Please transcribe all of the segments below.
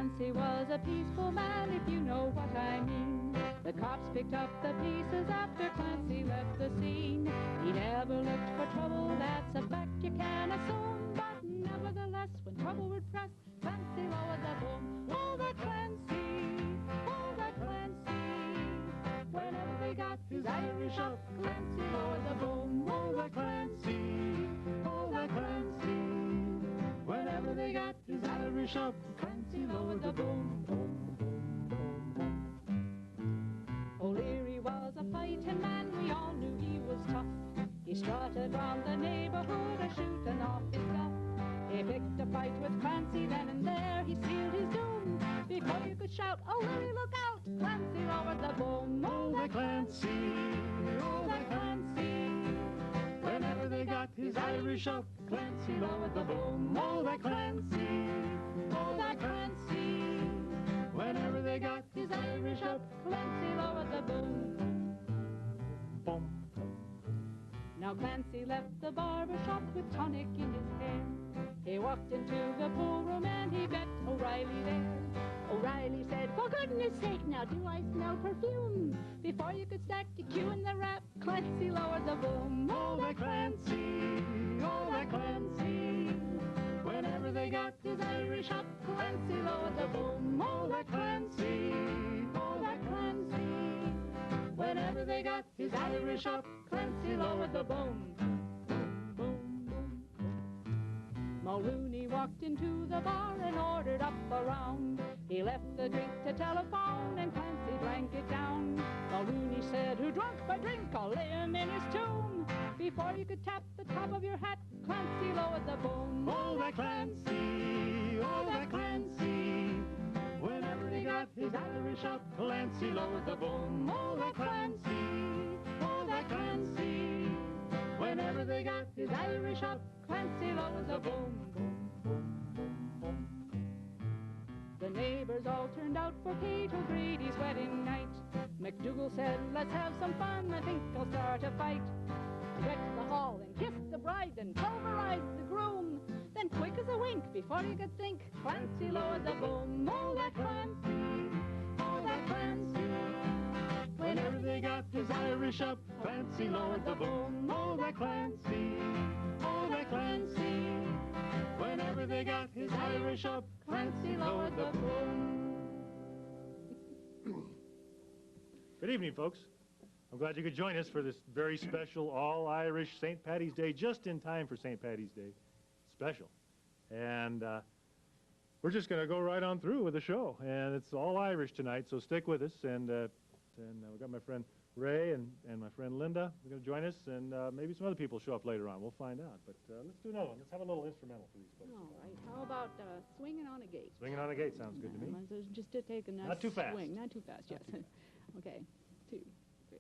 Clancy was a peaceful man, if you know what I mean. The cops picked up the pieces after Clancy left the scene. He never looked for trouble, that's a fact you can assume. But nevertheless, when trouble would press, Clancy lowered the boom. Oh, that Clancy, oh, that Clancy. Whenever they got his Irish up, Clancy lowered the boom. Oh, that Clancy, oh, that Clancy. Whenever they got his Irish up, Clancy lowered the boom, boom, boom, boom, boom. O'Leary was a fighting man, we all knew he was tough. He strutted round the neighbourhood, a-shooting off his stuff. He picked a fight with Clancy, then and there he sealed his doom. Before you could shout, O'Leary, look out! Clancy lowered the boom. Oh, that Clancy, oh, that Clancy. Whenever they got his Irish up, Clancy lowered the boom. Oh, that Clancy, oh, that Clancy. Whenever they got his Irish up, Clancy lowered the boom. Boom. Now Clancy left the barber shop with tonic in his hair. He walked into the pool room and he met O'Reilly there. O'Reilly said, for goodness sake, now do I smell perfume? Before you could stack the cue in the rap, Clancy lowered the boom. Oh, that Clancy, oh, that Clancy. Whenever they got his Irish up, Clancy lowered the boom. Oh, that Clancy, oh, that Clancy. Whenever they got his Irish up, Clancy lowered the boom. Boom, boom, boom. Mulrooney walked into the bar and ordered up a round. He left the drink to telephone and Clancy drank it down. Mulrooney said, who drunk my drink, I'll lay him in his tomb. Before you could tap the top of your hat, Clancy lowered the boom. Oh, that Clancy, oh, that Clancy. Whenever he got his Irish up, Clancy lowered the boom. Oh, that Clancy, oh, that Clancy. Whenever they got his Irish up, Clancy lowered the boom, boom, boom, boom, boom. The neighbors all turned out for Kate O'Grady's wedding night. MacDougall said, let's have some fun, I think I'll start a fight. He wrecked the hall and kissed the bride and pulverized the groom. Then quick as a wink, before you could think, Clancy lowered the boom. Oh, that Clancy, oh, that Clancy. Whenever they got his Irish up, Clancy lowered the boom. Oh, that Clancy, oh, that Clancy. Whenever they got his Irish up, Clancy lowered the boom. Good evening, folks. I'm glad you could join us for this very special all-Irish St. Paddy's Day, just in time for St. Paddy's Day special. And we're just going to go right on through with the show. And it's all Irish tonight, so stick with us. And we've got my friend Ray and my friend Linda. They're going to join us, and maybe some other people show up later on. We'll find out. But let's do another one. Let's have a little instrumental for these folks. All right. How about Swinging on a Gate? Swinging on a Gate sounds good to me. Just to take a nice Not too fast. swing. Not too fast, yes. Too fast. Okay. 2, 3.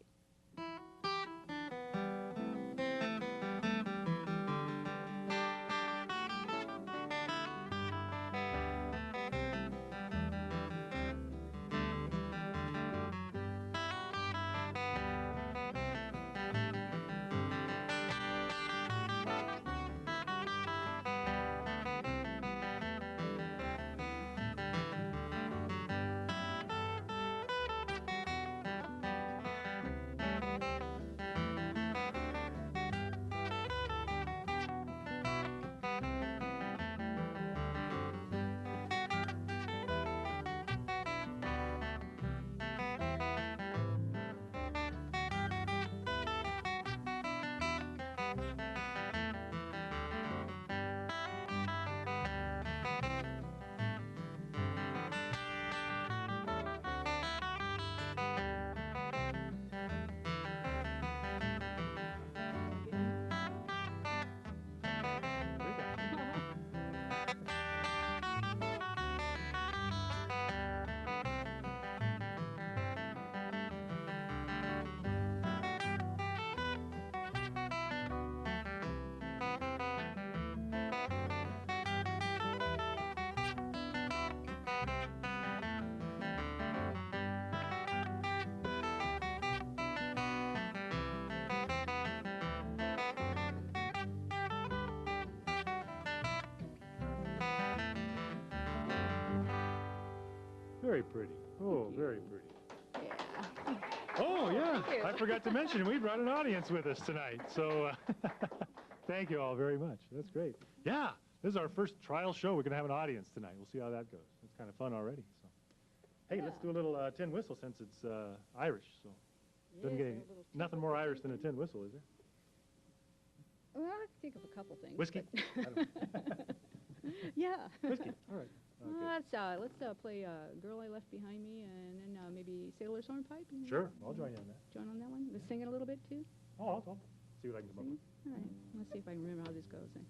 Very pretty. Oh, very pretty. Yeah. Oh, yeah. Thank you. I forgot to mention, we brought an audience with us tonight. So thank you all very much. That's great. Yeah, this is our first trial show. We're going to have an audience tonight. We'll see how that goes. It's kind of fun already. So, hey, let's do a little tin whistle since it's Irish. So doesn't get nothing more Irish than a tin whistle, is there? Well, I can think of a couple things. Whiskey? I don't know. Yeah. Whiskey. All right. Okay. Let's play Girl I Left Behind Me, and then maybe Sailor's Hornpipe. Sure, I'll join you on that. Join on that one? Let's sing it a little bit, too? Oh, I'll see what I can come up with. All right. Let's see if I can remember how this goes then.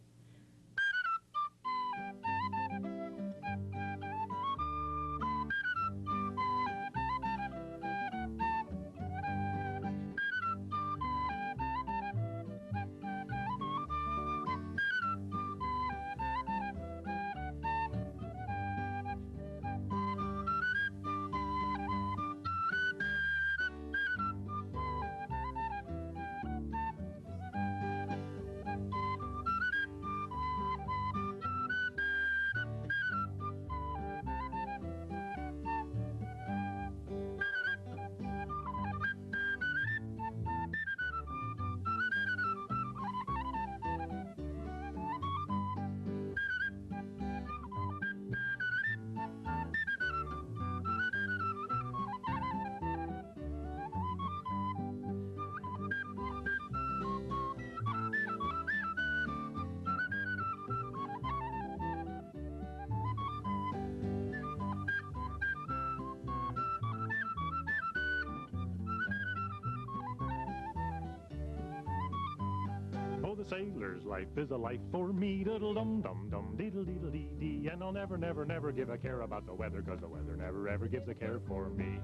Oh, the sailor's life is a life for me, diddle-dum-dum-dum, diddle-diddle-dee-dee, and I'll never, never, never give a care about the weather, 'cause the weather never, ever gives a care for me.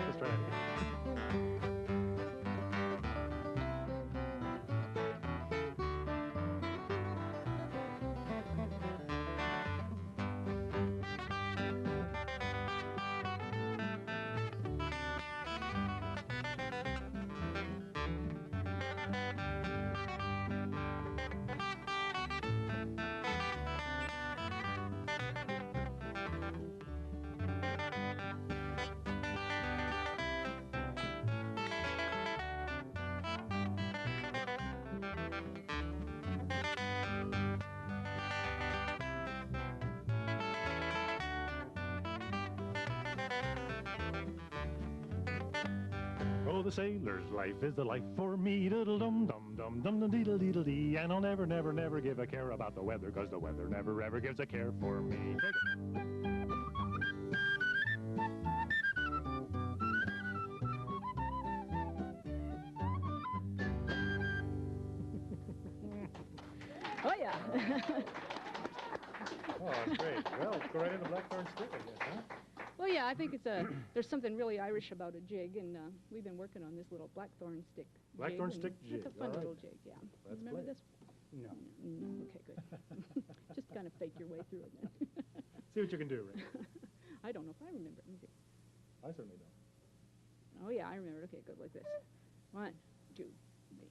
Let's try it again. Oh, the sailor's life is the life for me, diddle-dum-dum-dum-dum-diddle-diddle-dee, and I'll never, never, never give a care about the weather, 'cause the weather never, ever gives a care for me. Take it. Oh, yeah. Oh, that's great. Well, let's go right into Blackthorn Stick, I guess, huh? Well, yeah, I think there's something really Irish about a jig, and we've been working on this little blackthorn stick Blackthorn jig. stick and jig, It's a fun all right. little jig, yeah. Let's Remember play it. this? No. Okay, good. Just kind of fake your way through it then. See what you can do, Rick. I don't know if I remember it. Let me see. I certainly don't. Oh, yeah, I remember it. Okay, good, like this. 1, 2, 3.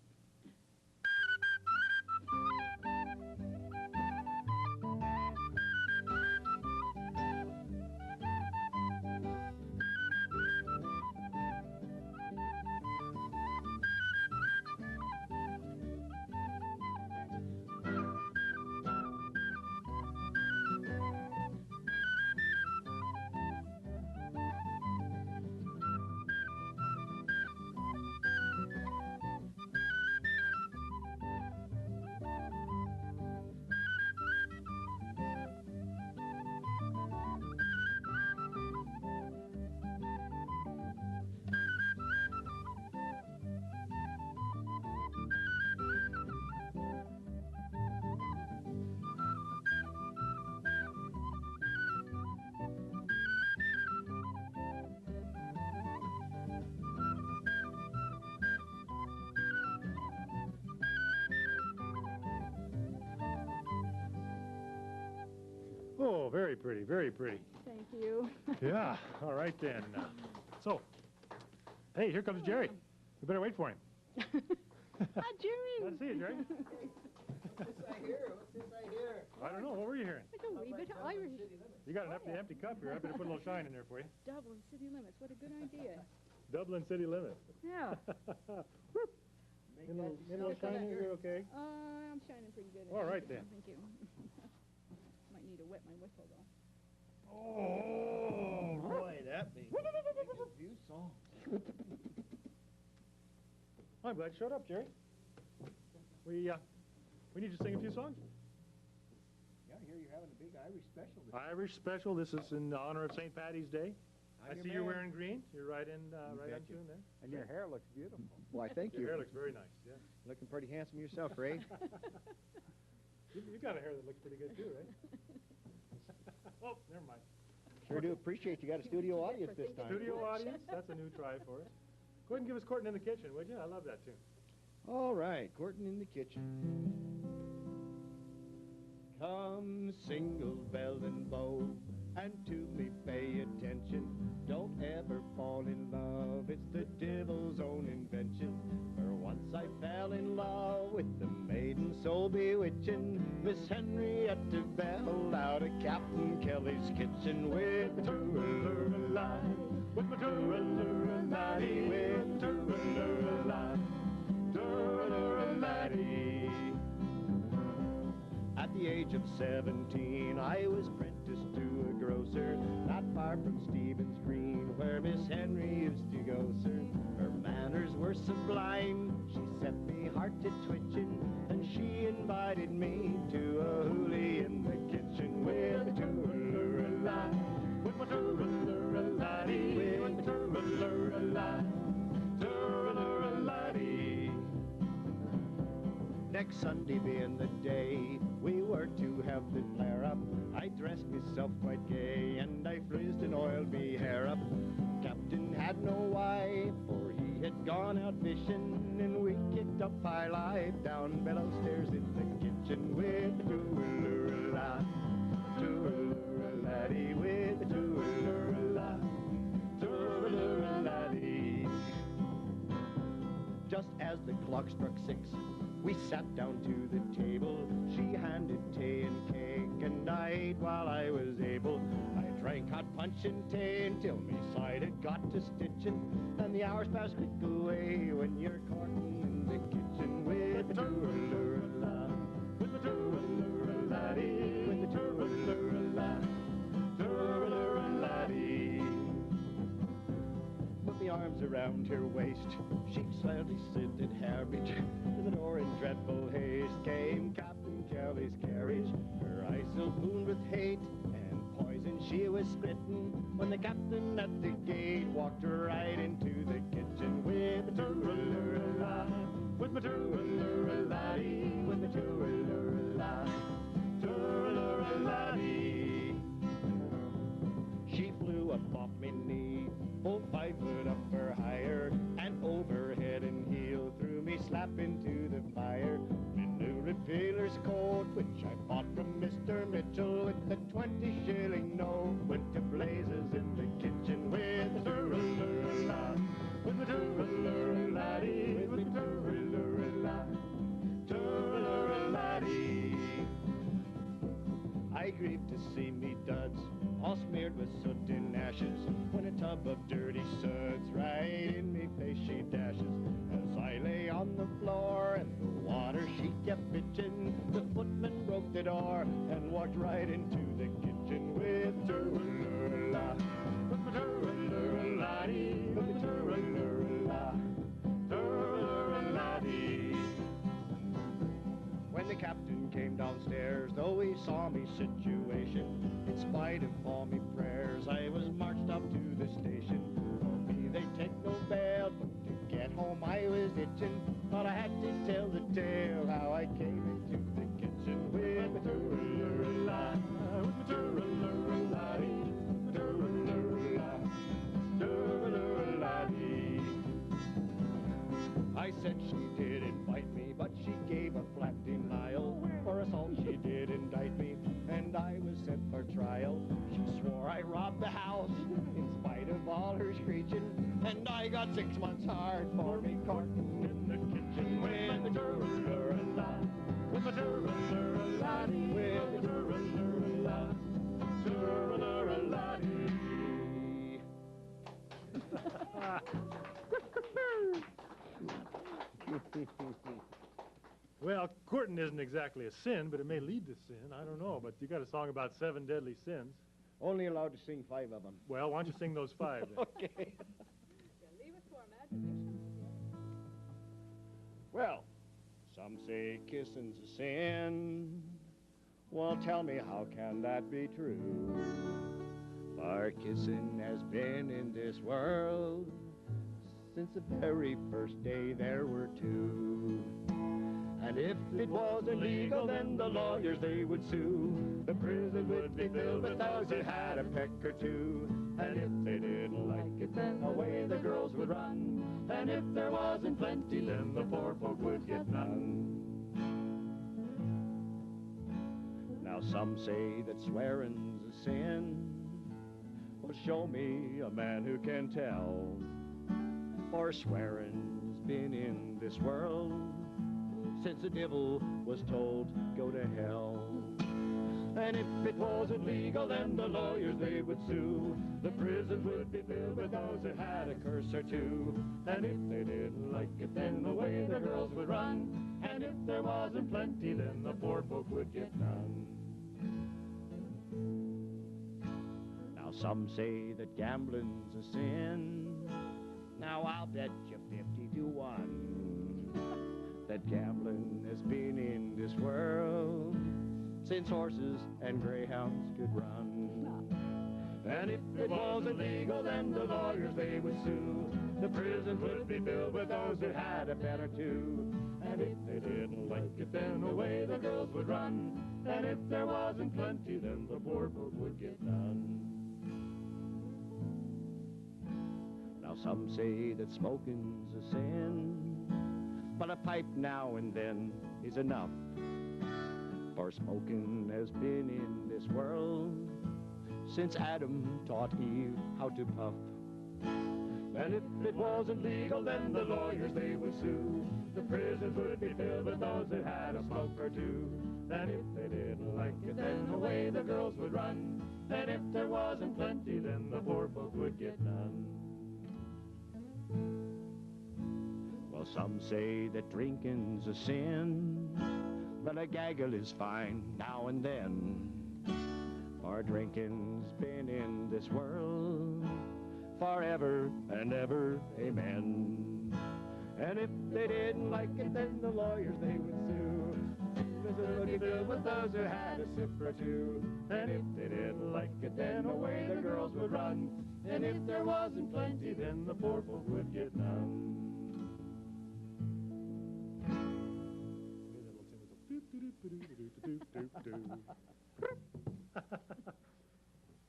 Oh, very pretty, very pretty. Thank you. Yeah, all right then. So, hey, here comes Jerry. We better wait for him. Hi, Jerry. Glad to see you, Jerry. What's this I hear? What's this I hear? I don't know. What were you hearing? It's a wee bit of Irish. You got an empty cup here. I'm going to put a little shine in there for you. Dublin city limits. What a good idea. Dublin city limit. Yeah. In a little shine in here, okay? I'm shining pretty good. All right, then. Thank you. Might need to wet my whistle, though. Oh, boy, that makes a few songs. I'm glad you showed up, Jerry. We need to sing a few songs. Yeah, I hear you're having a big Irish special this Irish special. This is in honor of St. Patty's Day. I I'm your see you're man. wearing green. You're right on betcha. tune there. And your hair looks beautiful. Why, thank Your you. hair looks very nice. Yeah. Looking pretty handsome yourself, Ray. You got a hair that looks pretty good too, right? Oh, never mind. Sure do appreciate you got a studio audience this time. Studio audience. That's a new try for us. Go ahead and give us Courtin' in the Kitchen, would you? I love that tune. All right, Courtin' in the kitchen. Come, single bell and bow, and to me pay attention. Don't ever fall in love, it's the devil's own invention. For once I fell in love with the maiden so bewitching, Miss Henrietta Bell out of Captain Kelly's kitchen with the tour-a-lur-a-lie, with my tour-a-lur-a-laddie, with tour-a-lur-a-lie, tour-a-lur-a-laddie. At the age of 17, I was apprenticed to a grocer, not far from Stephen's Green, where Miss Henry used to go, sir. Her manners were sublime, she set me heart to twitching, and she invited me to a hoolie in the kitchen with a tour-a-lur-a-lie, with my tour-a-lur-a-laddie, with my tour-a-lur-a-lie, tour-a-lur-a-laddie. Next Sunday being the day we were to have the flare-up, I dressed myself quite gay, and I frizzed and oiled me hair up. Captain had no wife, for he had gone out fishing, and we kicked up high life down below stairs in the kitchen with a tour-a-lur-a-lie, tour-a-lur-a-laddie, with a tour-a-lur-a-lie, tour-a-lur-a-laddie. Just as the clock struck 6, we sat down to the table. She handed tea and cake, and I ate while I was able. I drank hot punch and tea until me side had got to stitching, and the hours passed quick away when you're courting in the kitchen with a tour-a-lur-a-lie, with a tour-a-lur-a-laddie, with a tour-a-lur-a-lie, tour-a-lur-a-laddie. Put me arms around her waist, she slowly scented Herbage. To the door in dreadful haste came Captain Kelly's carriage, her eyes so booned with hate and poison she was spitting, when the captain at the gate walked right into the kitchen with a tour-a-lur-a-lie, with my tour-a-lur-a-laddie, with my tour-a-lur-a-lie, tour-a-lur-a-laddie. She flew up off me knee, full 5 foot up or higher, and overhead and heel threw me slap into the fire. Me new repealer's coat, which I bought from Mr. Mitchell with a 20-shilling note, went to blazes in the kitchen with a tour-a-lur-a-lie, with a tour-a-lur-a-laddie, with a tour-a-lur-a-lie, tour-a-lur-a-laddie. I grieved to see me duds all smeared with soot and ashes, when a tub of dirty suds right in me face she dashes. As I lay on the floor and the water she kept bitching, the footman broke the door and walked right into the kitchen with tour-a-lur-a-lie, with my tour-a-lur-a-laddie, with my tour-a-lur-a-lie, tour-a-lur-a-laddie. When the captain came downstairs, though he saw me situation, in spite of all me prayers, I was marched up to the station. For me they take no bail, but to get home I was itching. Thought I had to tell the tale how I came into the kitchen with my tour-a-lur-a-lie, with my tour-a-lur-a-laddie, tour-a-lur-a-lie, tour-a-lur-a-laddie. I said she did invite me, but she gave a flat denial. For assault she did indict me, and I was was sent for trial. She swore I robbed the house in spite of all her screeching, and I got 6 months hard for me courting in the kitchen with the turr-a-la, with the turr-a-la, with the turr-a-la, turr-a-la. Well, courting isn't exactly a sin, but it may lead to sin. I don't know, but you got a song about 7 deadly sins. Only allowed to sing 5 of them. Well, why don't you sing those 5 then? Okay. Leave it to our imagination. Well, some say kissing's a sin. Well, tell me, how can that be true? For kissing has been in this world since the very first day there were 2. And if it wasn't legal, then the lawyers, they would sue. The prison would be filled with those who had a peck or 2. And if they didn't like it, then away the girls would run. And if there wasn't plenty, then the poor folk would get none. Now some say that swearing's a sin. Well, show me a man who can tell. For swearing's been in this world since the devil was told, go to hell. And if it wasn't legal, then the lawyers, they would sue. The prison would be filled with those who had a curse or 2. And if they didn't like it, then away the girls would run. And if there wasn't plenty, then the poor folk would get none. Now some say that gambling's a sin. Now I'll bet you 50 to 1 that gambling has been in this world since horses and greyhounds could run. And if it wasn't legal, then the lawyers, they would sue. The prisons would be filled with those who had a bet or 2. And if they didn't like it, then away the girls would run. And if there wasn't plenty, then the poor folk would get none. Now some say that smoking's a sin, but a pipe now and then is enough. For smoking has been in this world since Adam taught Eve how to puff. And if it wasn't legal, then the lawyers, they would sue. The prisons would be filled with those that had a smoke or 2. And if they didn't like it, then away the girls would run. And if there wasn't plenty, then the poor folk would get none. Well, some say that drinking's a sin, but a gaggle is fine now and then. For drinking's been in this world forever and ever, amen. And if they didn't like it, then the lawyers, they would sue. The prison would be filled with those who had a sip or 2. And if they didn't like it, then away the girls would run. And if there wasn't plenty, then the poor folk would get none.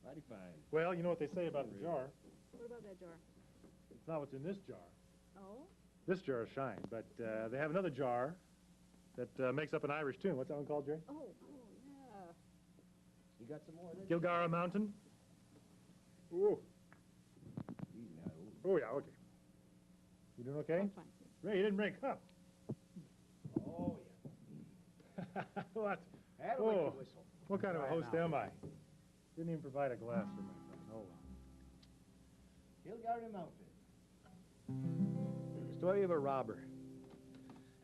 Mighty fine. Well, you know what they say about the jar. What about that jar? It's not what's in this jar. Oh? This jar is shine, but they have another jar that makes up an Irish tune. What's that one called, Jerry? Oh, yeah. You got some more of this? Kilgara Mountain. Ooh. Oh, yeah, okay. You doing okay? I'm fine. Ray, you didn't bring a cup. Oh, yeah. What? That'll make Oh, you whistle. what kind of a Try it host now. am I? Didn't even provide a glass for my friend. Oh, well. Kilgara Mountain. Story of a robber.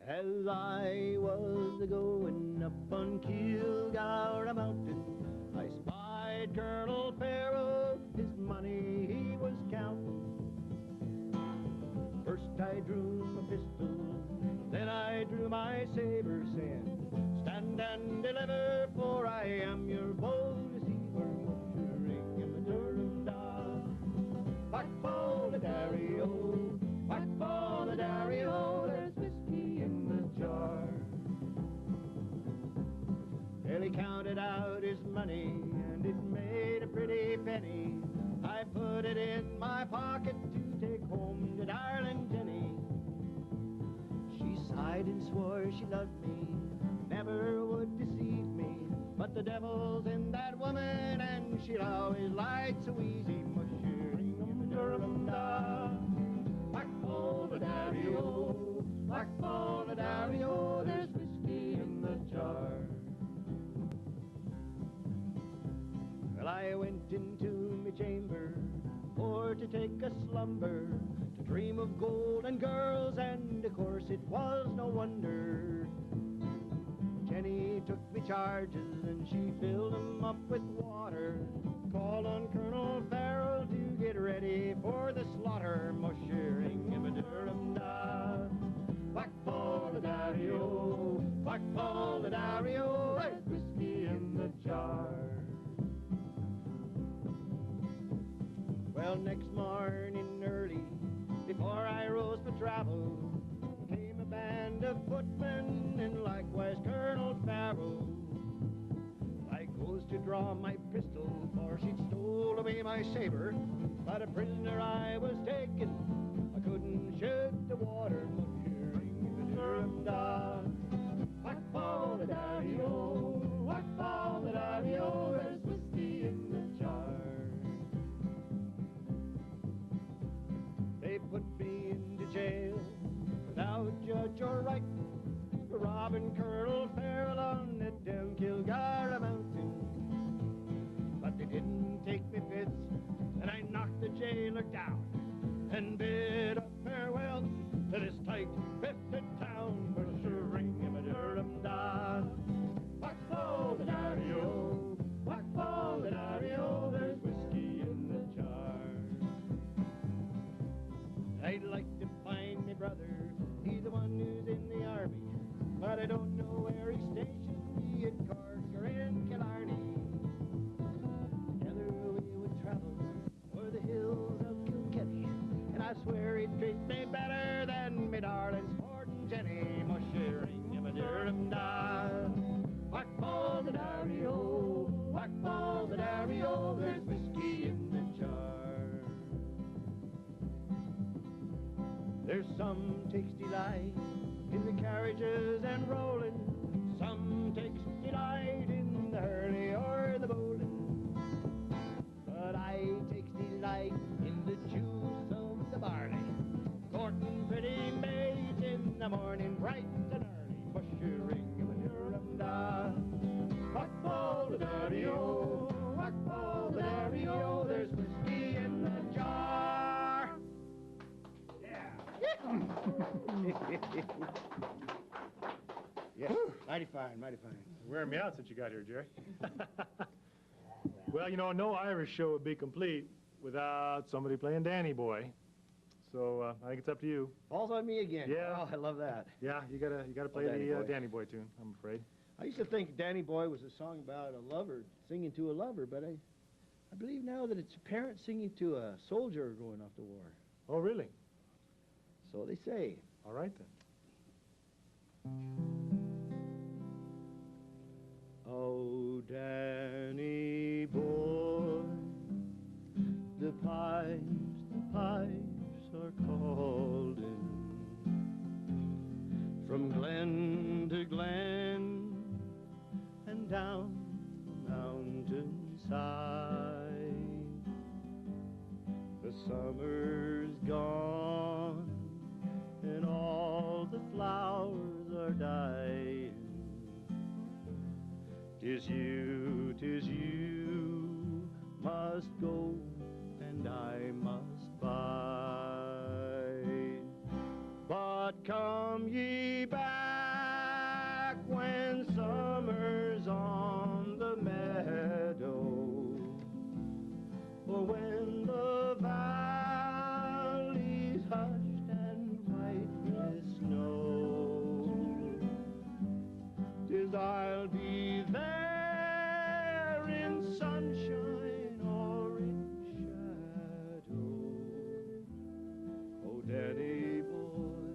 As I was a-going up on Kilgara Mountain, I spied Colonel Farrell, his money he was counting. First I drew my pistol, then I drew my saber, saying, stand and deliver, for I am your bold deceiver, muttering in the Durham. Back for the Dario, back for the Dario, there's whiskey in the jar. Well, he counted out his money, and it made a pretty penny. I put it in my pocket to take home to darling Jenny. She sighed and swore she loved me, never would deceive me, But the devil's in that woman, and she'll always light so easy. Mushering-a-ma-durum-da. Whack-ball-a-daddy-o, whack-ball-a-daddy-o, there's whiskey in the jar. Well, I went into my chamber for to take a slumber, to dream of gold and girls, and of course it was no wonder. Jenny took me charges and she filled them up with water. Called on Colonel Farrell to get ready for the slaughter. Mushering-a-ma-durum-da. Whack-ball-a-daddy-o, whack-ball-a-daddy-o, there's whiskey in the jar. Well, next morning early, before I rose for travel, came a band of footmen and likewise Colonel Farrell. I goes to draw my pistol, for she'd stole away my saber. But a prisoner I was taken, I couldn't shed the water. Mushering-a-ma-durum-da. Whack-ball-a-daddy-o, whack-ball-a-daddy-o, there's whiskey in the jar. They put me into jail without judge or right for robbing Colonel Farrell on that down Kilgara mountain. But they didn't take me fits, and I knocked the jailer down and bid a farewell to this tight-fisted town. Mushering-a-ma-durum-da. Whack-ball-a-daddy-o, whack-ball-a-daddy-o, there's whiskey in the jar. I'd like to find my brother, he's the one who's in the army, but I don't know where he's stationed, be it Cork or in Killarney. Together we would travel o'er the hills of Kilkenny, and I swear he'd treat me better than me darling's Ford and Jenny. Mushering-a-ma-durum-da. Whack-ball-a-daddy-o, whack-ball-a-daddy-o, there's whiskey in the jar. There's some takes delight in the carriages and rolling, some takes delight in the hurley or the bowling, but I takes delight in the juice of the barley, courting pretty maids in the morning bright and early. Mushering-a-ma-durum-da. Whack-ball-a-daddy-o, whack-ball-a-daddy-o, there's whiskey in the jar. Yeah. Yes, mighty fine, mighty fine. Wearing me out since you got here, Jerry. Well, you know, no Irish show would be complete without somebody playing Danny Boy. So I think it's up to you. Falls on me again. Yeah. Oh, I love that. Yeah, you gotta play Danny the Boy. Danny Boy tune, I'm afraid. I used to think Danny Boy was a song about a lover singing to a lover, but I believe now that it's a parent singing to a soldier going off to war. Oh, really? So they say. All right, then. Oh, Danny boy, the pipes are calling from glen to glen and down the mountainside. The summer's gone and all the flowers are dying. 'Tis you must go and I must bide. But come ye back when summer's on the meadow, or when the valley's hushed and white with snow. 'Tis I'll be there in sunshine or in shadow. Oh, Danny boy,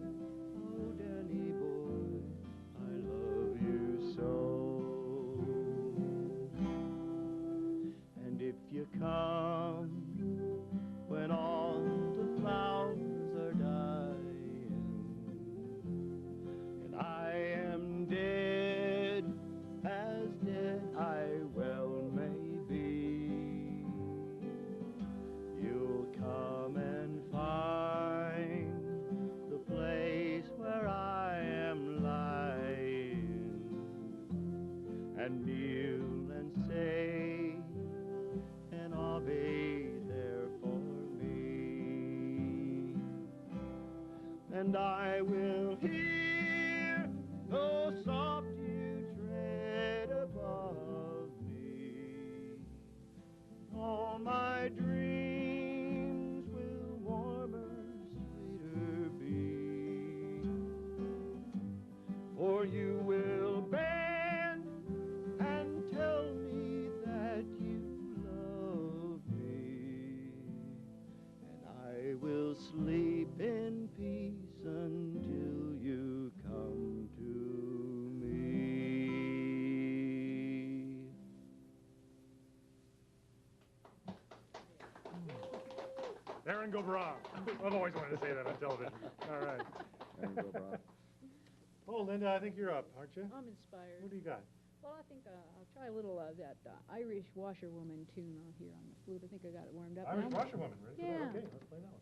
I love you so. And if you come when all the flowers are dying, and I am dead, as dead I and I will hear the soft you tread above me. All my dreams will warmer, sweeter be, for you will bend and tell me that you love me, and I will sleep in peace until you come to me. Aaron go wrong. I've always wanted to say that on television. All right. Aaron go wrong. Oh, Linda, I think you're up, aren't you? I'm inspired. What do you got? Well, I think I'll try a little of that Irish washerwoman tune here on the flute. I think I got it warmed up. Irish now. washerwoman, ready? for that? Yeah. Okay, let's play that one.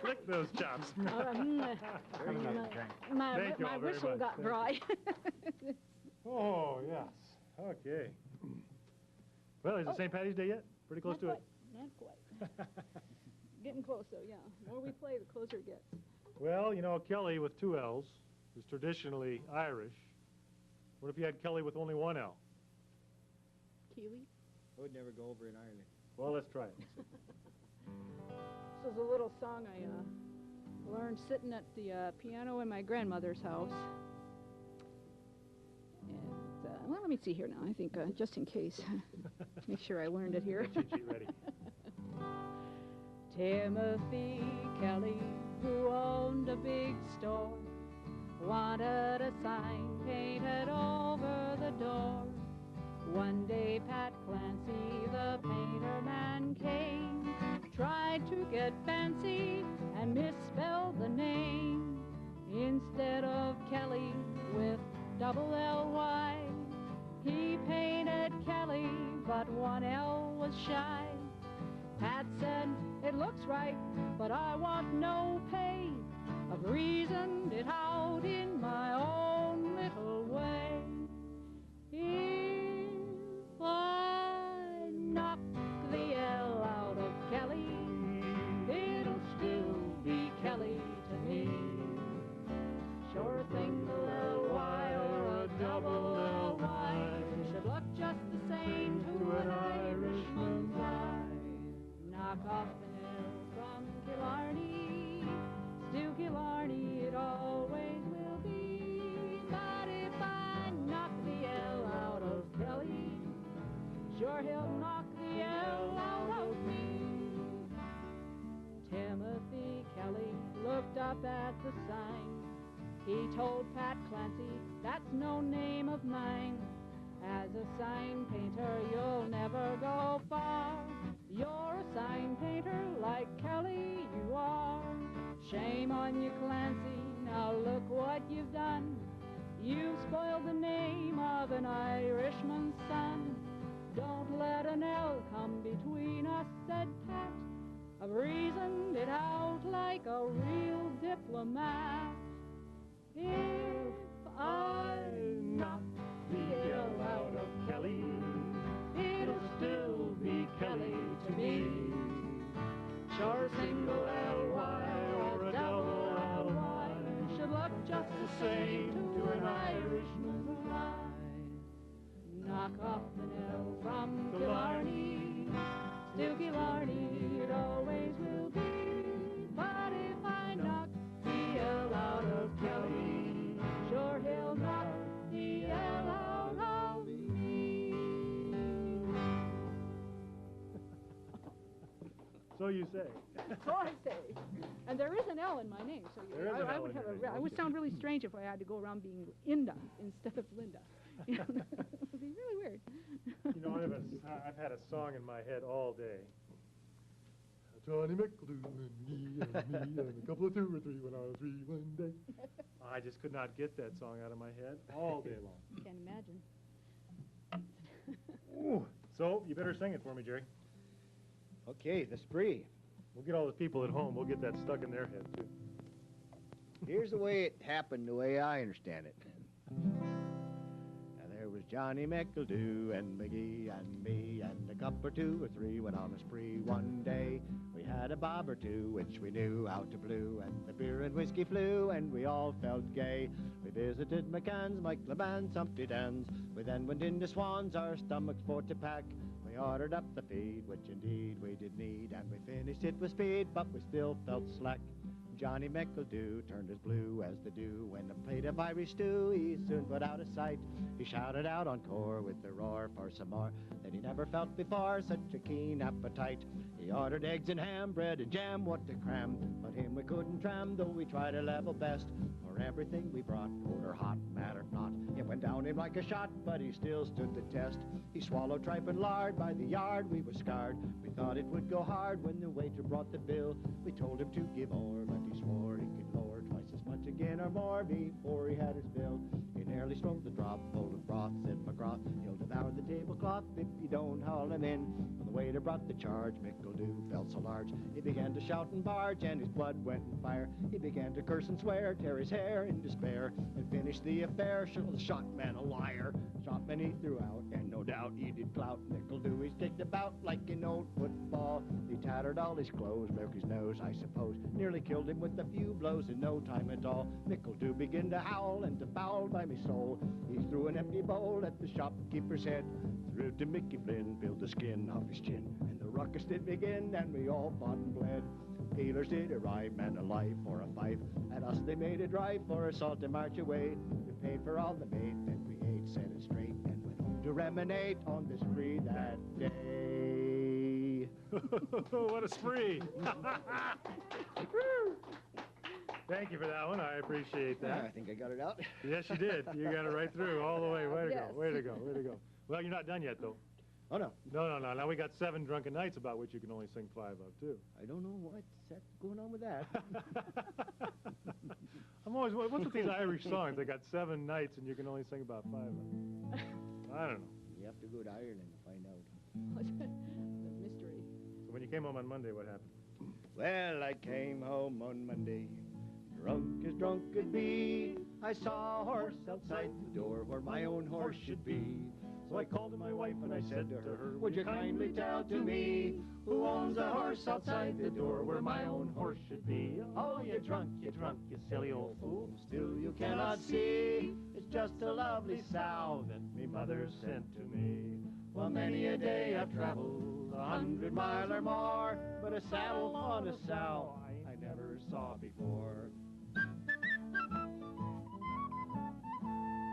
Lick those chops. Very good, Frank. Thank you all my very whistle much. got dry. Oh, yes. Okay. Well, is it St. Patty's Day yet? Pretty close to it. Not quite. Getting close, though, yeah. The more we play, the closer it gets. Well, you know, Kelly with 2 L's is traditionally Irish. What if you had Kelly with only 1 L? Keely? I would never go over in Ireland. Well, let's try it. This is a little song I learned sitting at the piano in my grandmother's house. And, well, let me see here now. I think, just in case, make sure I learned it here. Get your cheat ready. Timothy Kelly, who owned a big store, wanted a sign painted over the door. One day Pat Clancy, the painter man, came, tried to get fancy and misspelled the name. Instead of Kelly with double L-Y, he painted Kelly, but 1 L was shy. Pat said, "It looks right, but I want no pay. I've reasoned it out in my own little way. If I knock the L out of Kelly, it'll still be Kelly to me. Sure thing, the L-Y or a double L-Y should look just the same to an Irishman's eye. Knock off an L from Killarney, still Killarney it always will be. But if I knock the L out of Kelly, sure he'll knock the L out of me." Timothy Kelly looked up at the sign. He told Pat Clancy, "That's no name of mine. As a sign painter, you'll never go far. You're a sign painter like Kelly, you are. Shame on you, Clancy, now look what you've done. You spoiled the name of an Irishman's son. Don't let an L come between us, said Pat. I've reasoned it out like a real diplomat. If I knock the L out of Kelly, it'll still be Kelly to me. Sure, a single L-Y or a double L-Y should look just the same to an Irishman's eye. Knock off an L from Killarney, still Killarney it always will be. But if I knock the L out of Kelly, sure he'll knock the L out of me. So you say. So I say. And there is an L in my name, so I would sound really strange if I had to go around being Inda instead of Linda. It would be really weird. You know, I've had a song in my head all day. Johnny McEldo and me and a couple of 2 or 3 when I was 3 one day. I just could not get that song out of my head all day long. Can't imagine. Ooh. So you better sing it for me, Jerry. Okay, the spree. We'll get all the people at home. We'll get that stuck in their head, too. Here's the way it happened, the way I understand it. Now there was Johnny McEldo and McGee and me and a cup or 2 or 3 went on a spree one day. We had a bob or 2 which we knew how to blew, and the beer and whiskey flew and we all felt gay. We visited McCann's, Mike LeBan's, Humpty Dan's. We then went into Swan's, our stomachs for to pack. We ordered up the feed, which indeed we did need, and we finished it with speed, but we still felt slack. Johnny McEldo turned as blue as the dew when a plate of Irish stew he soon put out of sight. He shouted out encore with a roar for some more that he never felt before, such a keen appetite. He ordered eggs and ham, bread and jam, what to cram, but him we couldn't tram, though we tried our level best. For everything we brought, cold or hot, mattered not. It went down him like a shot, but he still stood the test. He swallowed tripe and lard, by the yard we were scarred. We thought it would go hard when the waiter brought the bill. We told him to give o'er, but he swore he could lower twice as much again or more before he had his fill. He nearly swallowed the drop full of broth, said McGrath. He'll devour the tablecloth if you don't haul him in. When the waiter brought the charge, McEldo felt so large. He began to shout and barge, and his blood went in fire. He began to curse and swear, tear his hair in despair, and finish the affair. Show the shot man a liar. Shot man he threw out, and no doubt he did clout. McEldo he's kicked about like an old football. He tattered all his clothes, broke his nose, I suppose. Nearly killed him with a few blows in no time at all. McEldo began to howl and to foul by me soul. He threw an empty bowl at the shopkeeper's head, threw it to Mickey Flynn, peeled the skin off his chin, and the ruckus did begin, and we all fought and bled. Peelers did arrive, man alive for a fife. At us they made a drive for assault and march away. We paid for all the bait that we ate, set it straight, and went home to ruminate on the spree that day. What a spree! Thank you for that one. I appreciate that. I think I got it out. Yes, you did. You got it right through, all the way. Way to Yes. go. Way to go. Way to go. Well, you're not done yet, though. Oh, no. No. Now we got 7 drunken nights, about which you can only sing 5 of, too. I don't know what's going on with that. I'm always, what's with these Irish songs? They got 7 nights, and you can only sing about 5 of them. I don't know. You have to go to Ireland to find out. What's the mystery? So when you came home on Monday, what happened? Well, I came home on Monday, drunk as drunk could be. I saw a horse outside the door where my own horse should be. So I called to my wife and I said to her, would you kindly tell to me who owns a horse outside the door where my own horse should be? Oh, you drunk, you silly old fool. Still you cannot see, it's just a lovely sow that me mother sent to me. Well, many a day I've traveled 100 miles or more, but a saddle on a sow I never saw before.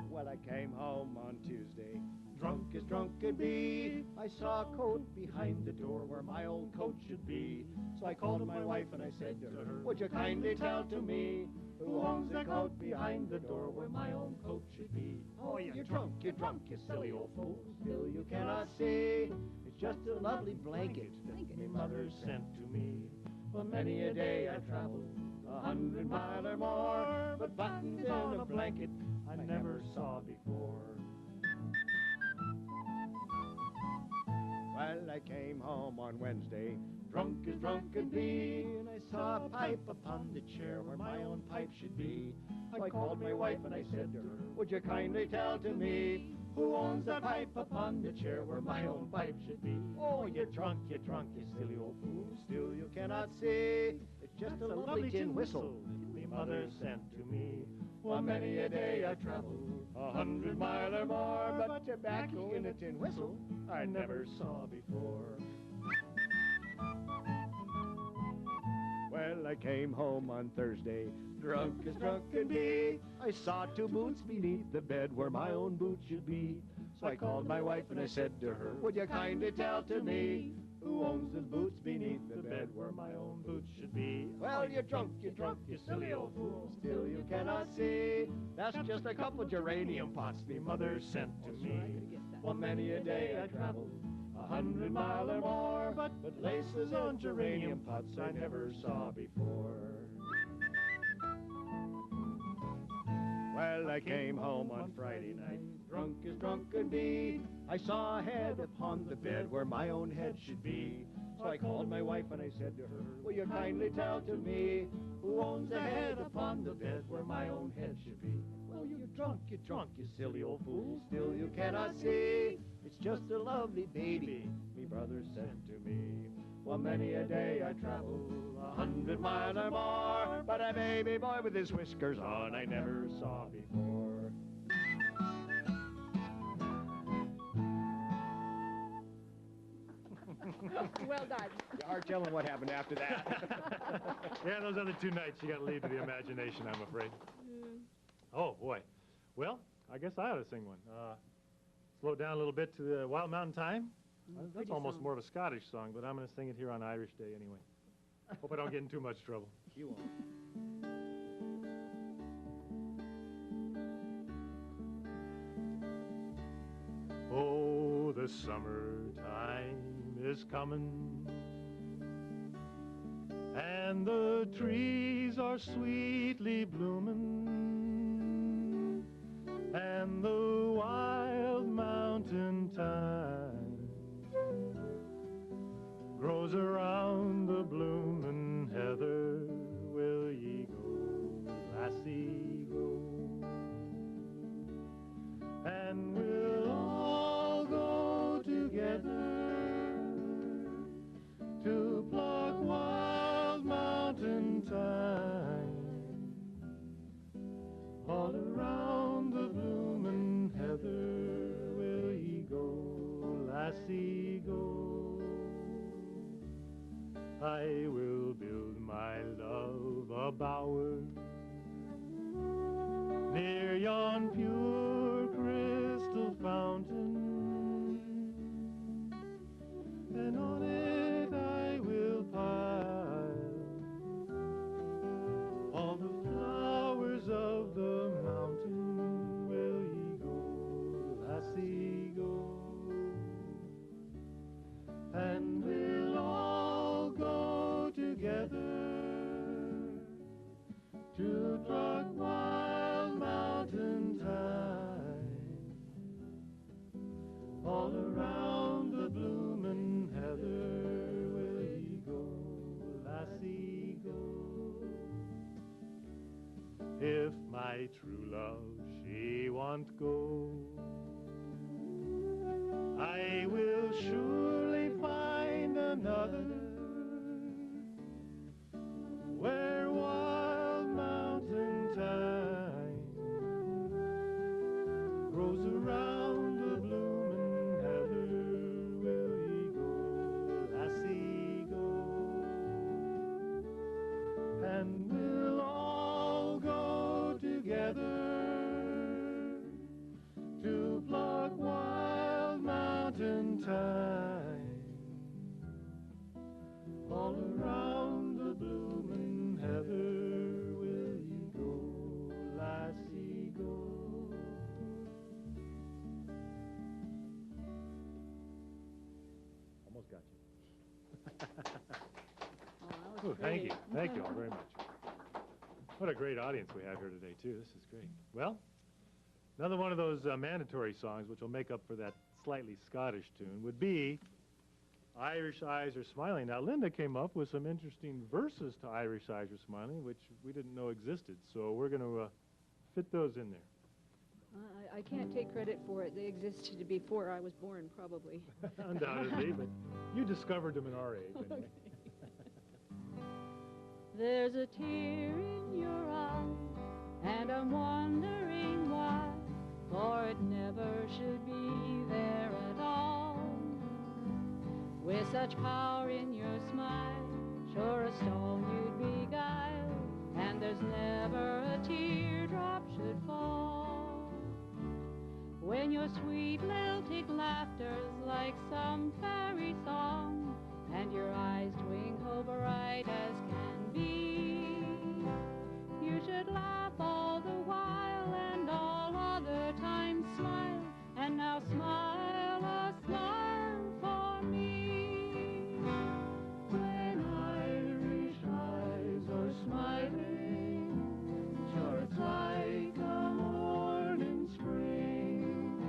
Well, I came home on Tuesday, drunk as drunk could be. I saw a coat behind the door where my old coat should be. So I called to my wife and I said to her, would you kindly tell to me who owns the coat behind the door where my own coat should be? Oh, you're drunk, you silly old fool. Still you cannot see, it's just a lovely blanket that my mother sent to me. For many a day I traveled 100 miles or more, but buttons in a blanket I never saw before. Well, I came home on Wednesday, drunk as drunk could be, and I saw a pipe upon the chair where my own pipe should be. I called my wife and I said to her, would you kindly tell to me who owns the pipe upon the chair where my own pipe should be? Oh, you're drunk, you silly old fool. Still you cannot see, it's just a lovely tin whistle me mother sent to me. Well, many a day I traveled 100 miles or more, but tobacco in a tin whistle I never saw before. Well, I came home on Thursday, drunk as drunk could be. I saw two boots beneath the bed where my own boots should be. So I called my wife and I said to her, would you kindly tell to me who owns the boots beneath the bed where my own boots should be? Well, you're drunk, you silly old fool. Still you cannot see, that's just a couple of geranium pots me mother sent to me. Well, many a day I traveled 100 miles or more, but laces on geranium pots I never saw before. Well, I came home on Friday night, drunk as drunk could be. I saw a head upon the bed where my own head should be. So I called my wife and I said to her, will you kindly tell to me who owns a head upon the bed where my own head should be? Well, you're drunk, you silly old fool. Still you cannot see, it's just a lovely baby me brother sent to me. Well, many a day I traveled 100 miles or more, but a baby boy with his whiskers on I never saw before. Well done. You are telling what happened after that. Yeah, those other two nights you got to leave to the imagination, I'm afraid. Oh, boy. Well, I guess I ought to sing one. Slow it down a little bit to the Wild Mountain Time. That's almost more of a Scottish song, but I'm going to sing it here on Irish Day anyway. Hope I don't get in too much trouble. You won't. Oh, the summertime is coming, and the trees are sweetly blooming, and the wild mountain thyme grows around the bloomin' heather. Will ye go, lassie, go? And we'll all go together to pluck wild mountain thyme all around the bloomin' heather. Will ye go, lassie, go? I will build my love a bower near yon pure crystal fountain, and on it I will pile all the flowers of the mountain. Will ye go, lassie, go? And we'll all go together to pluck wild mountain thyme all around the bloomin' heather. Will ye go, lassie, go? If my true love she won't go, I will surely find another where wild mountain thyme grows around the bloomin' heather. Will ye go, lassie, go? And we'll all go together to pluck wild mountain thyme all around the bloomin' heather. Will ye go, lassie, go? Almost got you. Oh, that was Thank you. Thank you all very much. What a great audience we have here today, too. This is great. Well, another one of those mandatory songs, which will make up for that slightly Scottish tune, would be Irish Eyes Are Smiling. Now, Linda came up with some interesting verses to Irish Eyes Are Smiling, which we didn't know existed. So we're going to fit those in there. I can't take credit for it. They existed before I was born, probably. Undoubtedly, but you discovered them in our age, anyway. There's a tear in your eye, and I'm wondering why, for it never should be there at all. With such power in your smile, sure a stone you'd beguile, and there's never a teardrop should fall. When your sweet lilting laughter's like some fairy song, and your eyes twinkle bright as can be, you should laugh all the while and all other times smile, and now smile a smile for me. When Irish eyes are smiling, sure it's like a morning spring,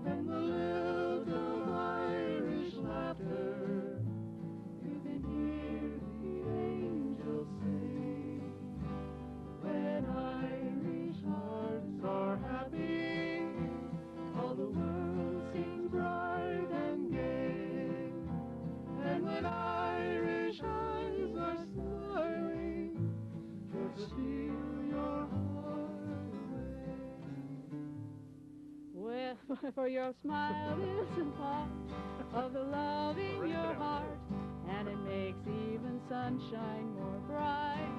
and the lilt of Irish laughter you can hear the angels sing. When Irish hearts are happy, all the world seems bright and gay. And when Irish eyes are smiling, sure to steal your heart away. Well, for your smile is a part of the love in your heart, and it makes even sunshine more bright.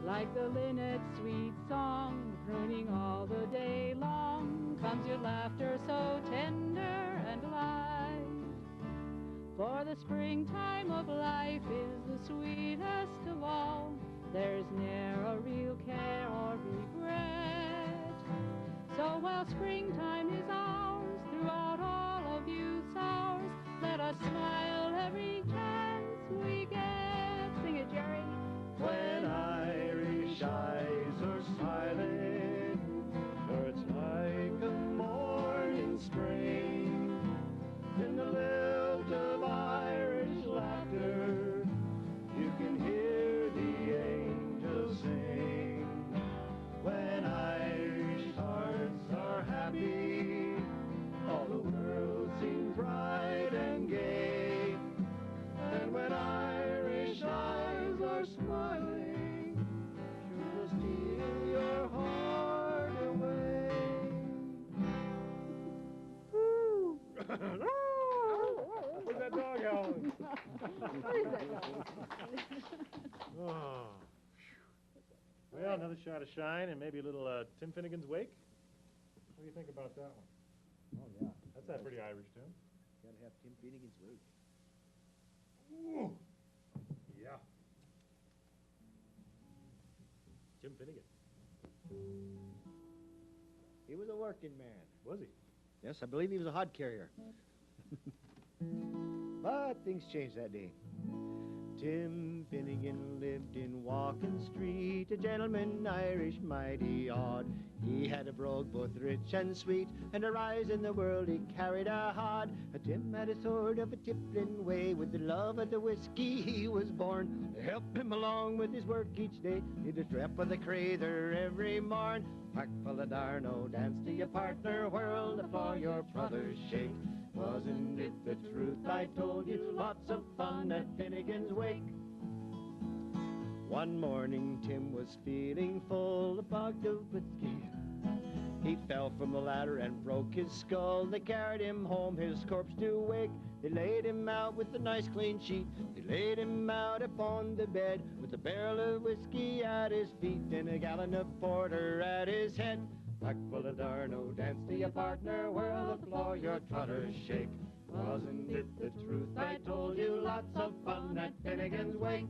Like the linnet's sweet song, crooning all the day long, comes your laughter so tender and light. For the springtime of life is the sweetest of all. There's ne'er a real care or regret. So while springtime is ours, throughout all of youth's hours, let us smile every chance we get. Sing it, Jerry. When Irish eyes are smiling, sure it's like a morning spring. In the lilt of Irish laughter, you can hear the angels sing. When Irish hearts are happy, all the world seems bright and gay. And when Irish eyes are smiling, sure to steal your heart away. Woo! Where's that dog howling? Oh. Well, another shot of shine and maybe a little Tim Finnegan's Wake. What do you think about that one? Oh, yeah. That's that pretty Irish tune. Gotta have Tim Finnegan's Wake. Ooh. Yeah. Tim Finnegan. He was a working man. Was he? Yes, I believe he was a hod carrier. But things changed that day. Tim Finnegan lived in Walking Street, a gentleman Irish mighty odd. He had a brogue both rich and sweet, and a rise in the world he carried a hod. Tim had a sort of a tippling way, with the love of the whiskey he was born. To help him along with his work each day, he'd a strap with a crather every morn. Pack full of darno, dance to your partner, whirl the floor, your brothers shake. Wasn't it the truth I told you? Lots of fun at Finnegan's Wake. One morning Tim was feeling full, bogged of whiskey. He fell from the ladder and broke his skull. They carried him home, his corpse to wake. They laid him out with a nice clean sheet. They laid him out upon the bed, with a barrel of whiskey at his feet and a gallon of porter at his head. Pack full of darno, dance to your partner, whirl the floor, your trotters shake. Wasn't it the truth I told you? Lots of fun at Finnegan's Wake.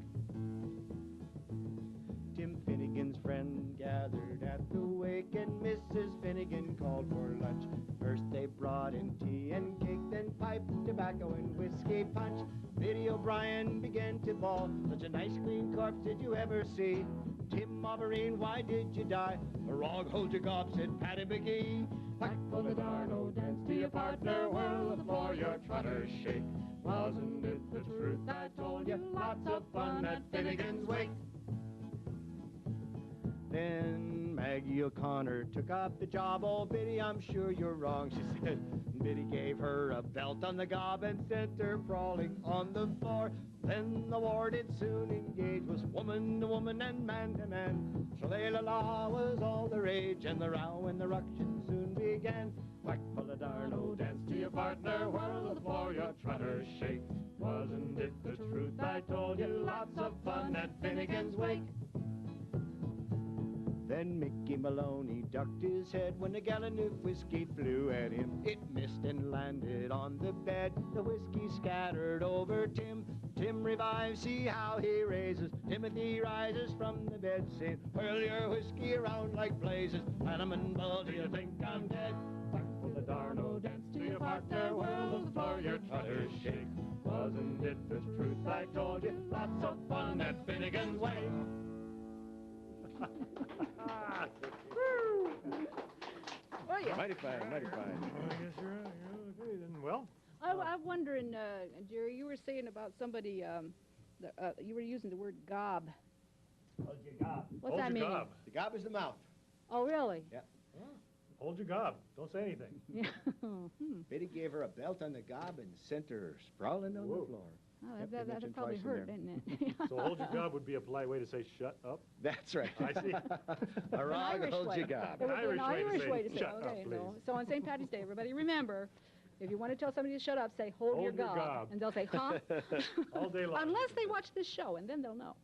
Tim Finnegan's friend gathered at the wake, and Mrs. Finnegan called for lunch. First they brought in tea and cake, then pipe, tobacco, and whiskey punch. Video O'Brien began to bawl. Such a nice clean corpse did you ever see? Tim Auberine, why did you die? A rog, hold your gob, said Paddy McGee. Back full of Darno, dance to your partner, whirl the floor, your trotters shake. Wasn't it the truth I told you? Lots of fun at Finnegan's wake. Then Maggie O'Connor took up the job. Oh, Biddy, I'm sure you're wrong, she said. Biddy gave her a belt on the gob and sent her crawling on the floor. Then the war did soon engage, was woman to woman and man to man. Shillelagh was all the rage, and the row and the ruction soon began. Whack full of Darno, dance to your partner, whirl the floor, your trotters shake. Wasn't it the truth I told you? Lots of fun at Finnegan's wake. Then Mickey Maloney ducked his head when a gallon of whiskey flew at him. It missed and landed on the bed. The whiskey scattered over Tim. Tim revives, see how he raises. Timothy rises from the bed, saying, whirl your whiskey around like blazes. Panamon Bull, do you think I'm dead? Back full of Darno, dance to your partner, whirl the floor, your trotters shake. Wasn't it the truth I told you? Lots of fun at Finnegan's Way. Oh, yeah. Mighty fine, mighty fine. I guess you're okay then. Well, I'm wondering, Jerry, you were saying about somebody, you were using the word gob. Hold your gob. What's hold that your mean? gob. The gob is the mouth. Oh, really? Yeah. Hold your gob. Don't say anything. Yeah. Biddy gave her a belt on the gob and sent her sprawling on Whoa. the floor. Oh, Yep, they that'd mentioned probably twice in hurt, there. didn't it? So hold your gob would be a polite way to say shut up. That's right. I see. A rog Irish holds way. your gob. It would be an Irish way to say, shut up, okay, please. so on St. Patty's Day, everybody remember, if you want to tell somebody to shut up, say, hold your gob. And they'll say, huh? All day long. Unless they watch this show, and then they'll know.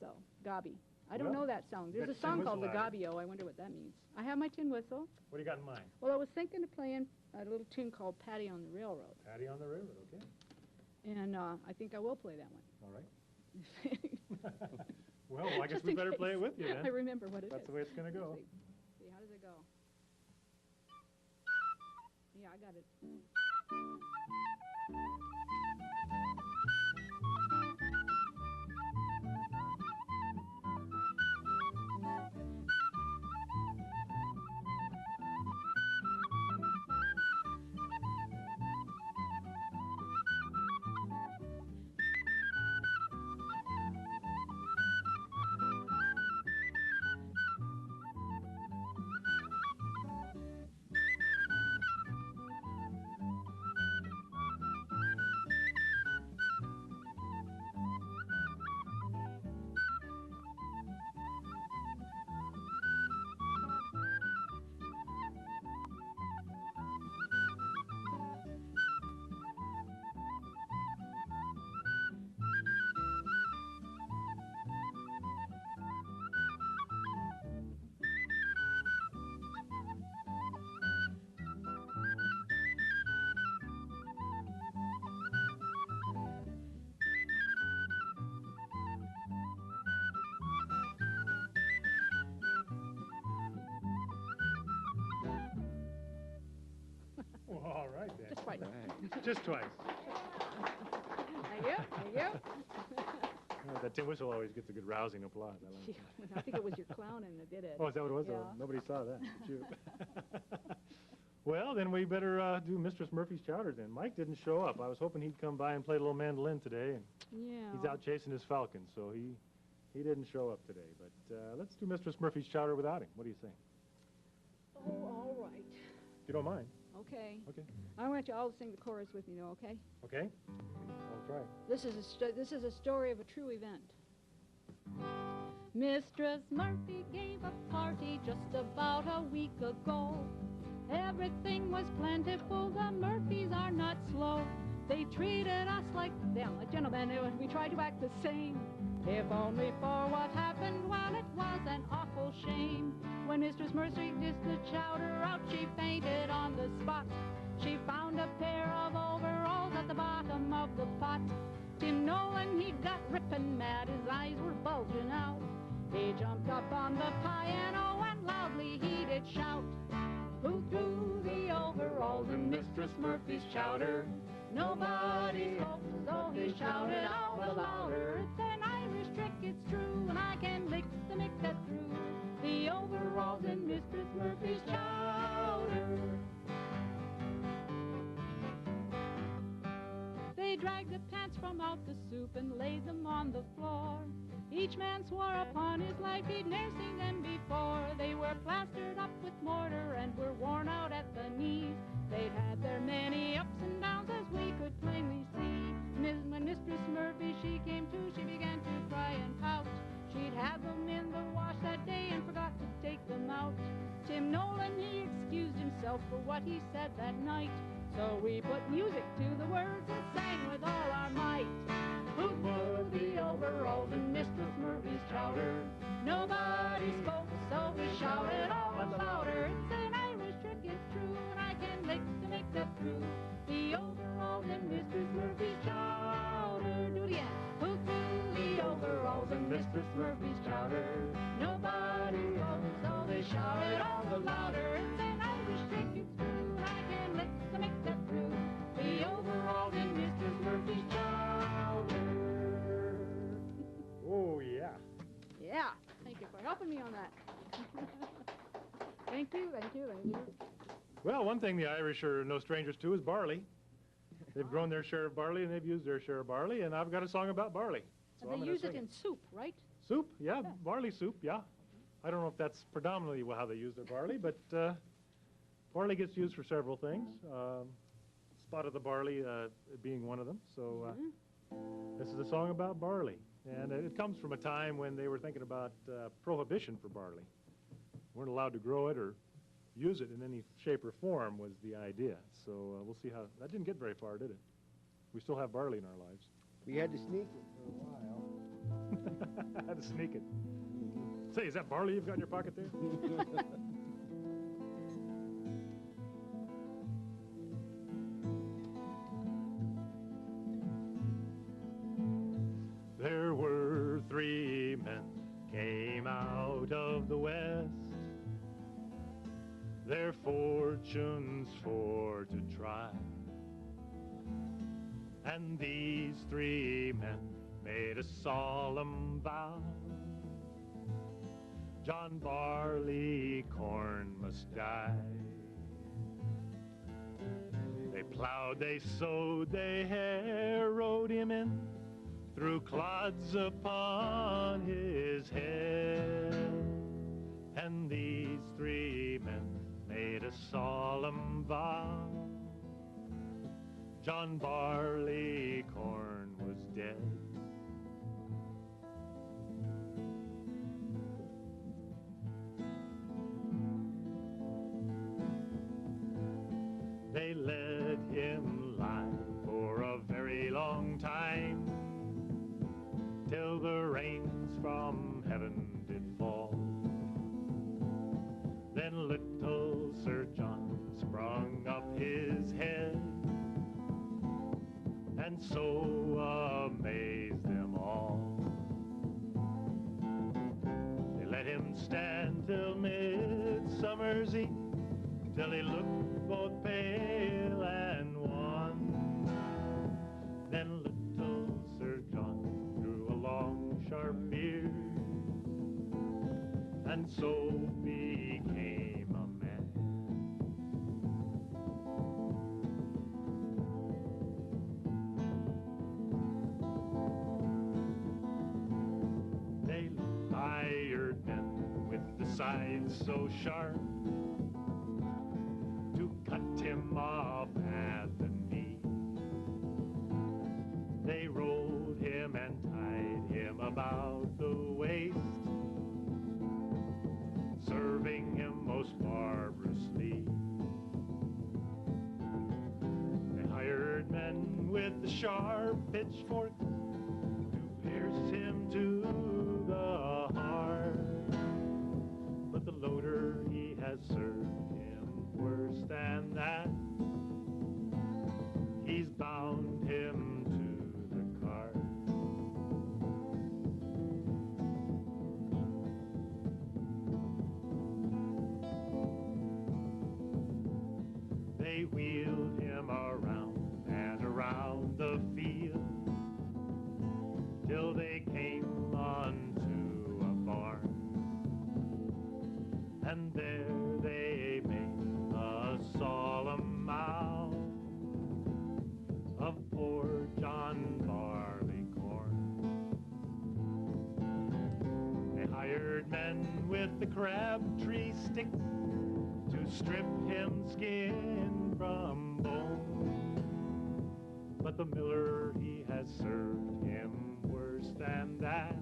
So, gobby. I don't Well, know that song. There's got a your tin song called the whistle out here. Gabbio. I wonder what that means. I have my tin whistle. What do you got in mind? Well, I was thinking of playing a little tune called Patty on the Railroad. Patty on the railroad, okay. And I think I will play that one. All right. Well, I guess Just we in better case play it with you I then. remember what it is. That's the way it's going to go. Let's see, how does it go? Yeah, I got it. Well, all right then. Just twice. Just twice. Thank you. Thank you. Oh, that tin whistle always gets a good rousing applause. I like it. I think it was your clowning that did it. Oh, is that what it was? Yeah. Oh, nobody saw that. Shoot. Well, then we better do Mistress Murphy's chowder then. Mike didn't show up. I was hoping he'd come by and play a little mandolin today. And Yeah. he's out chasing his falcon, so he didn't show up today. But let's do Mistress Murphy's chowder without him. What do you think? Oh, all right. If you don't mind. Okay. Okay. I want you all to sing the chorus with me, though, okay? Okay? I'll try. This is a story of a true event. Mistress Murphy gave a party just about a week ago. Everything was plentiful, the Murphys are not slow. They treated us like gentlemen, and we tried to act the same. If only for what happened, well, it was an awful shame. When Mistress Murphy dished the chowder out, she fainted on the spot. She found a pair of overalls at the bottom of the pot. Tim Nolan, he got rippin' mad, his eyes were bulging out. He jumped up on the piano and loudly he did shout, "Who threw the overalls in Mistress Murphy's chowder? Nobody spoke, so he shouted all the louder. It's an Irish trick, it's true, and I can lick the mick that through the overalls in Mistress Murphy's chowder. They dragged the pants from out the soup and laid them on the floor. Each man swore upon his life he'd ne'er seen them before. They were plastered up with mortar and were worn out at the knees. They'd had their many ups and downs as we could plainly see. When Mistress Murphy, she came to, she began to cry and pout. She'd had them in the wash that day and forgot to take them out. Tim Nolan, he excused himself for what he said that night. So we put music to the words and sang with all our might. Hoot moo the overalls in Mistress Murphy's chowder. Nobody spoke, so we shouted all the louder. It's an Irish trick, it's true, and I can lick to make that through the overalls in Mistress Murphy's chowder. Do it again. Hoot moo the overalls in Mistress Murphy's chowder. Nobody spoke, so they shouted all the louder. It's an Irish trick, it's true, and I can lick to make that through the overalls in Mistress Murphy's chowder. Oh, yeah. Yeah, thank you for helping me on that. Thank you, thank you, thank you. Well, one thing the Irish are no strangers to is barley. They've grown their share of barley, and they've used their share of barley, and I've got a song about barley. So They use it in soup, right? Soup, yeah, barley soup, yeah. I don't know if that's predominantly how they use their barley, but barley gets used for several things. Spot of the barley being one of them. So this is a song about barley. And it comes from a time when they were thinking about prohibition for barley. Weren't allowed to grow it or use it in any shape or form was the idea. So we'll see how... That didn't get very far, did it? We still have barley in our lives. We had to sneak it for a while. Had to sneak it. Say, is that barley you've got in your pocket there? There were 3 men came out of the west, their fortunes for to try. And these 3 men made a solemn vow: John Barleycorn must die. They plowed, they sowed, they harrowed him in, threw clods upon his head. And these 3 men made a solemn vow: John Barleycorn was dead. They let him lie for a very long time, till the rains from heaven did fall. Then little Sir John sprung up his head, and so amazed them all. They let him stand till midsummer's eve, till he looked both pale and wan. Then little Sir John grew a long sharp beard, and so became a man. They hired men with the scythes so sharp to cut him off at the knee. They rolled him and tied him about the waist, serving him most barbarously. They hired men with the sharp pitchfork to pierce him to the heart. But the loader, he has served him worse than that. He's bound him to the cart. They wheeled him around and around hired men with the crab tree stick to strip him skin from bone. But the miller, he has served him worse than that,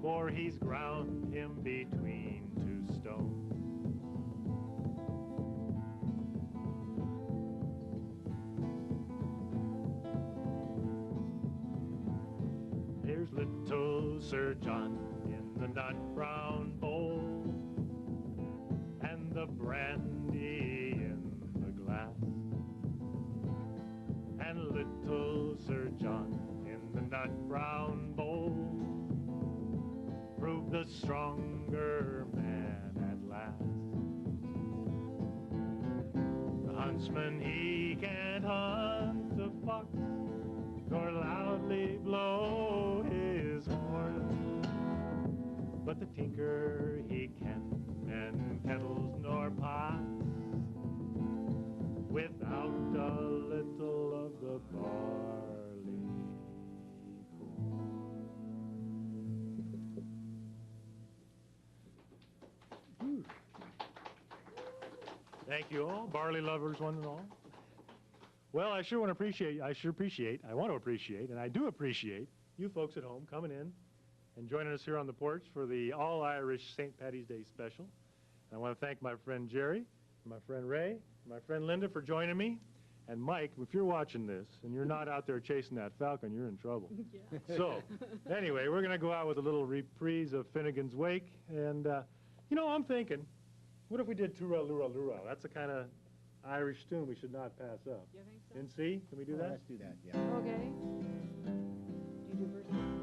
for he's ground him between two stones. Here's little Sir John in the nut brown bowl, and the brandy in the glass. And little Sir John in the nut brown bowl proved the stronger man at last. The huntsman, he can't hunt the fox, nor loudly blow his horn, but the tinker, he can't mend kettles nor pots without a little of the barley corn. Thank you all, barley lovers, one and all. Well, I want to appreciate, and I do appreciate you folks at home coming in and joining us here on the porch for the All-Irish St. Paddy's Day special. And I want to thank my friend Jerry, my friend Ray, my friend Linda for joining me. And Mike, if you're watching this and you're not out there chasing that falcon, you're in trouble. Yeah. So, anyway, we're going to go out with a little reprise of Finnegan's Wake. And, you know, I'm thinking, what if we did Toora Lura Lura? That's a kind of Irish tune we should not pass up. You think so? In C, can we do that? Let's do that, yeah. Okay. Do you do verses?